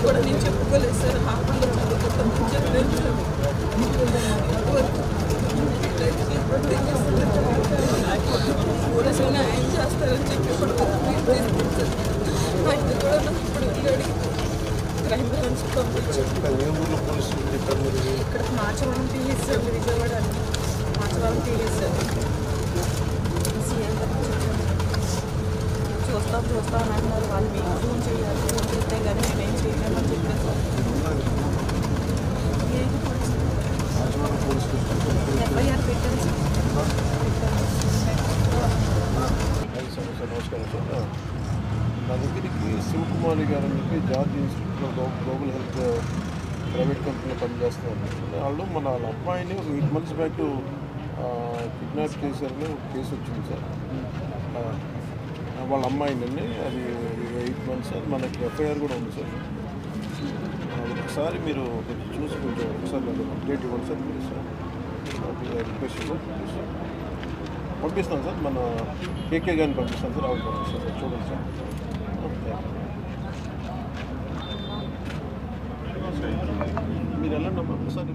కూడా నేను చెప్పుకోలేదు సార్. హాస్పిటల్లో చదువుకుంటామని చెప్పలేదు సార్. పోలీసులు న్యాయం చేస్తారని చెప్పి ఇప్పుడు ఇప్పుడు క్రైమ్ బ్రాంచ్ పంపించారు. ఇక్కడ Machavaram TS sir, Vijayawada Machavaram TS sir. చూస్తాం అని అంటున్నారు. వాళ్ళు మీకు ఫోన్ చేయాలి, ఫోన్ చేస్తే కానీ మేమేం చేయలేమని చెప్పారు సార్. ఎఫ్ఐఆర్ పెట్టాను సార్. నమస్కారం సార్. నా దగ్గరికి శివకుమారి గారు అని చెప్పి జార్జ్ ఇన్స్టిట్యూట్లో గ్లోబల్ హెల్త్ ప్రైవేట్ కంపెనీలో పనిచేస్తున్నారు. వాళ్ళు వాళ్ళ అమ్మాయిని 8 months బ్యాక్ కిడ్నాప్ చేశారని ఒక కేసు వచ్చింది సార్. వాళ్ళ అమ్మాయిని అది 8 months అది మనకి ఎఫ్ఐఆర్ కూడా ఉంది సార్. ఒకసారి మీరు చూసి కొంచెం ఒకసారి అప్డేట్ ఇవ్వండి సార్. మీరు సార్ రిక్వెస్ట్ పంపిస్తాను సార్. మన కేకే గారిని పంపిస్తాను సార్. ఆవిడ పంపిస్తాను సార్. చూడండి సార్. మీరు వెళ్ళండి ఒకసారి.